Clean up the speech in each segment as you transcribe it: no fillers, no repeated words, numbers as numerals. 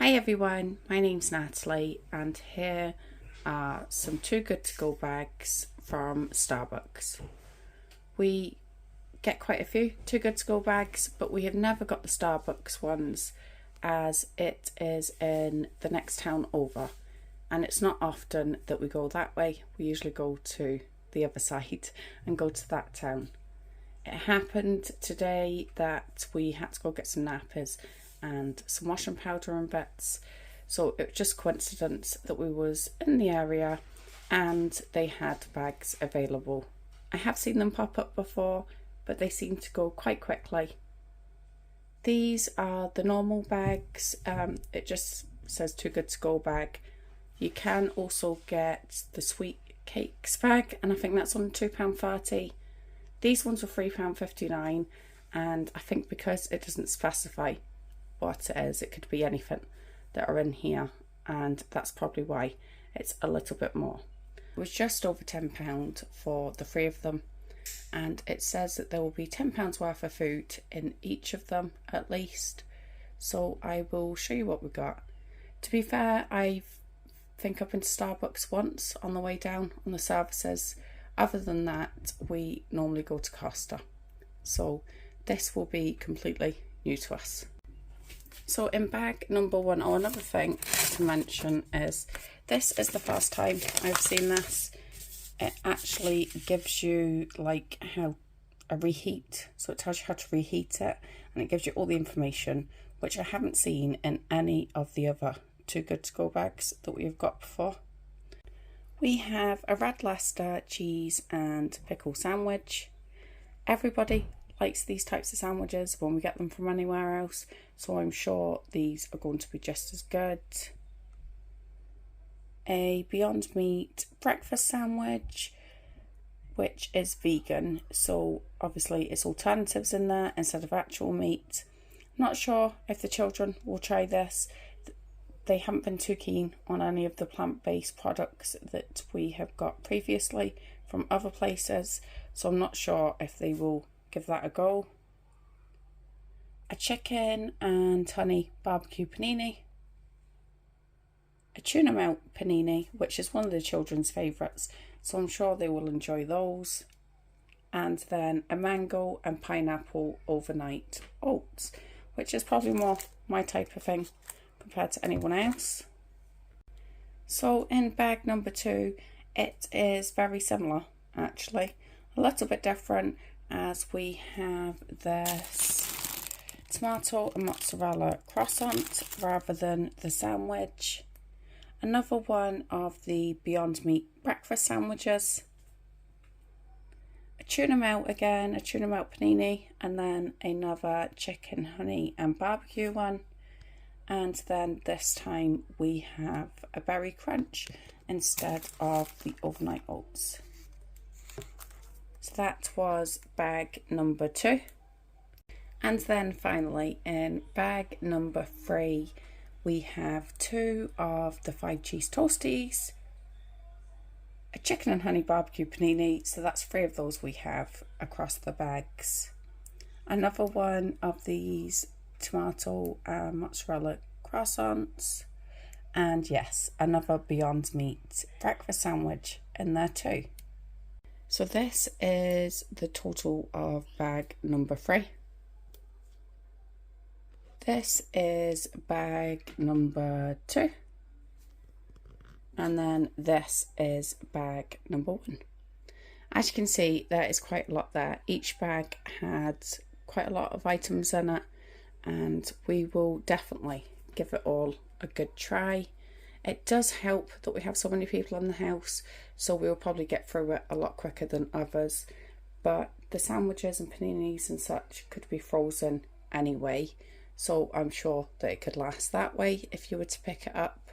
Hi everyone, my name's Natalie and here are some Too Good To Go bags from Starbucks. We get quite a few Too Good To Go bags, but we have never got the Starbucks ones as it is in the next town over, and it's not often that we go that way. We usually go to the other side and go to that town. It happened today that we had to go get some nappies and some washing powder and bits, so it was just coincidence that we was in the area and they had bags available. I have seen them pop up before, but they seem to go quite quickly. These are the normal bags. It just says Too Good To Go bag. You can also get the sweet cakes bag, and I think that's on £2.30. These ones were £3.59, and I think because it doesn't specify what it is, it could be anything that are in here, and that's probably why it's a little bit more. It was just over £10 for the three of them, and it says that there will be £10 worth of food in each of them at least, so I will show you what we got. To be fair, I think I've been to Starbucks once on the way down on the services. Other than that, we normally go to Costa, so this will be completely new to us. So in bag number one, another thing to mention is this is the first time I've seen this. It actually gives you like how a reheat, so it tells you how to reheat it, and it gives you all the information, which I haven't seen in any of the other Too Good To Go bags that we've got before. We have a red Leicester cheese and pickle sandwich. Everybody likes these types of sandwiches when we get them from anywhere else, so I'm sure these are going to be just as good. A Beyond Meat breakfast sandwich, which is vegan, so obviously it's alternatives in there instead of actual meat. Not sure if the children will try this. They haven't been too keen on any of the plant-based products that we have got previously from other places, so I'm not sure if they will give that a go. A chicken and honey barbecue panini. A tuna melt panini, which is one of the children's favourites, so I'm sure they will enjoy those. And then a mango and pineapple overnight oats, which is probably more my type of thing compared to anyone else. So in bag number two, it is very similar actually, a little bit different, as we have this tomato and mozzarella croissant rather than the sandwich. Another one of the Beyond Meat breakfast sandwiches. A tuna melt again, a tuna melt panini, and then another chicken, honey and barbecue one. And then this time we have a berry crunch instead of the overnight oats. So that was bag number two. And then finally in bag number three, we have two of the 5 cheese toasties, a chicken and honey barbecue panini, so that's 3 of those we have across the bags. Another one of these tomato and mozzarella croissants, and yes, another Beyond Meat breakfast sandwich in there too. So this is the total of bag number 3. This is bag number 2. And then this is bag number 1. As you can see, there is quite a lot there. Each bag had quite a lot of items in it, and we will definitely give it all a good try. It does help that we have so many people in the house, so we'll probably get through it a lot quicker than others, but the sandwiches and paninis and such could be frozen anyway, so I'm sure that it could last that way if you were to pick it up.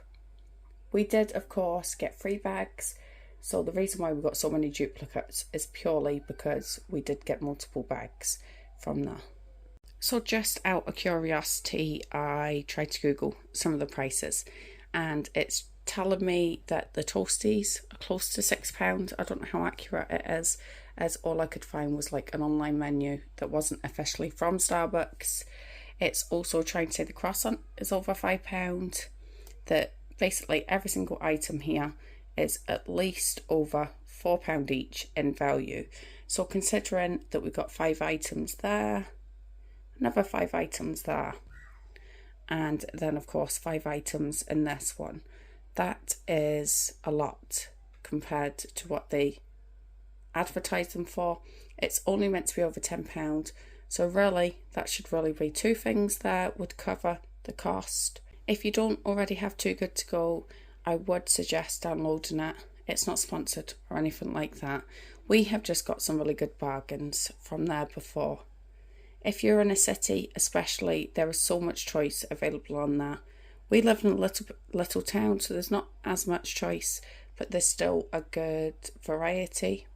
We did of course get 3 bags, so the reason why we got so many duplicates is purely because we did get multiple bags from there. So just out of curiosity, I tried to Google some of the prices, and it's telling me that the toasties are close to £6. I don't know how accurate it is, as all I could find was like an online menu that wasn't officially from Starbucks. It's also trying to say the croissant is over £5. That basically every single item here is at least over £4 each in value. So considering that we've got 5 items there, another 5 items there, and then of course 5 items in this one, that is a lot compared to what they advertise them for. It's only meant to be over £10, so really that should really be 2 things there would cover the cost. If you don't already have Too Good To Go, I would suggest downloading it. It's not sponsored or anything like that. We have just got some really good bargains from there before. If you're in a city especially, there is so much choice available on there. We live in a little town, so there's not as much choice, but there's still a good variety,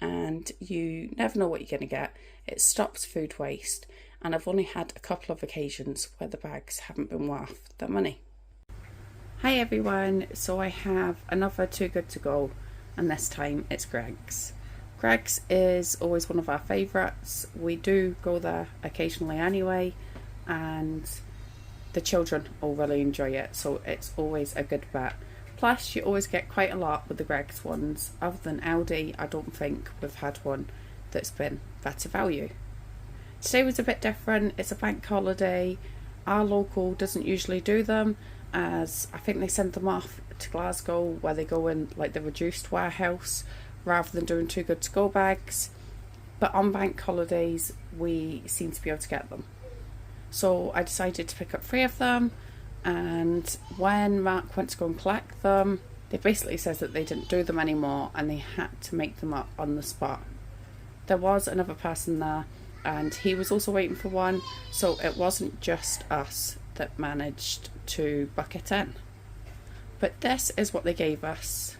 and you never know what you're going to get. It stops food waste, and I've only had a couple of occasions where the bags haven't been worth their money. Hi everyone, so I have another Too Good To Go, and this time it's Greggs. Greggs is always one of our favourites. We do go there occasionally anyway, and the children all really enjoy it, so it's always a good bet. Plus you always get quite a lot with the Greggs ones. Other than Aldi, I don't think we've had one that's been better value. Today was a bit different. It's a bank holiday. Our local doesn't usually do them, as I think they send them off to Glasgow where they go in like the reduced warehouse rather than doing Too Good To Go bags. But on bank holidays we seem to be able to get them. So I decided to pick up 3 of them, and when Mark went to go and collect them, they basically says that they didn't do them anymore and they had to make them up on the spot. There was another person there and he was also waiting for one, so it wasn't just us that managed to book it in. But this is what they gave us.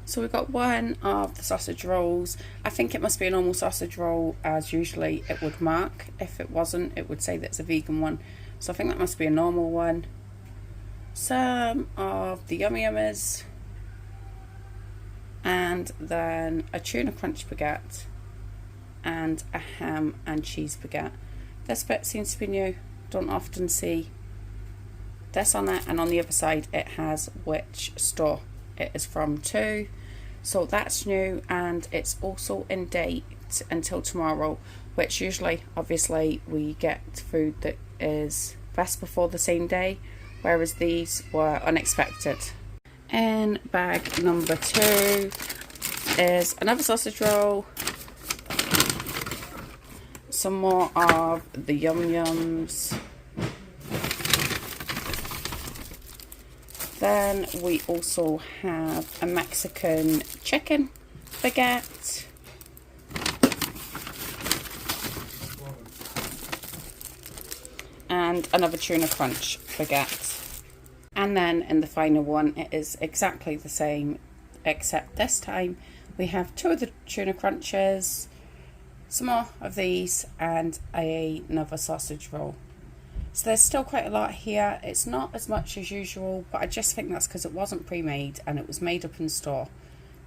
So we got one of the sausage rolls. I think it must be a normal sausage roll, as usually it would mark. If it wasn't, it would say that it's a vegan one. So I think that must be a normal one. Some of the Yummy Yummies. And then a tuna crunch baguette. And a ham and cheese baguette. This bit seems to be new. Don't often see this on it. And on the other side it has which store it is from too. So that's new, and it's also in date until tomorrow, which usually obviously we get food that is best before the same day, whereas these were unexpected. In bag number 2 is another sausage roll, some more of the Yum Yums. Then we also have a Mexican chicken baguette. And another tuna crunch baguette. And then in the final one it is exactly the same, except this time we have 2 of the tuna crunches, some more of these, and another sausage roll. So there's still quite a lot here. It's not as much as usual, but I just think that's because it wasn't pre-made and it was made up in store.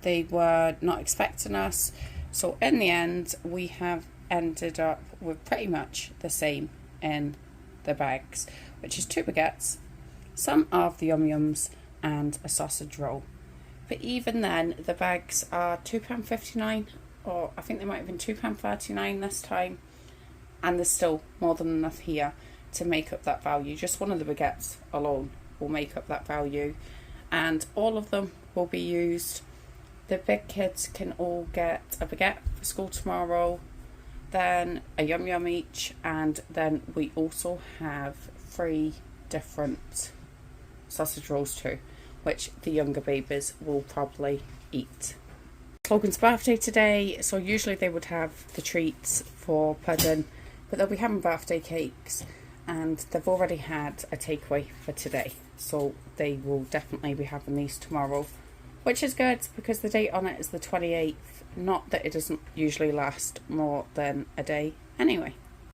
They were not expecting us, so in the end we have ended up with pretty much the same in the bags, which is 2 baguettes, some of the Yum Yums, and a sausage roll. But even then the bags are £2.59, or I think they might have been £2.39 this time, and there's still more than enough here to make up that value. Just one of the baguettes alone will make up that value, and all of them will be used. The big kids can all get a baguette for school tomorrow, then a Yum Yum each, and then we also have 3 different sausage rolls too, which the younger babies will probably eat. Logan's birthday today, so usually they would have the treats for pudding, but they'll be having birthday cakes, and they've already had a takeaway for today, so they will definitely be having these tomorrow, which is good because the date on it is the 28th. Not that it doesn't usually last more than a day anyway.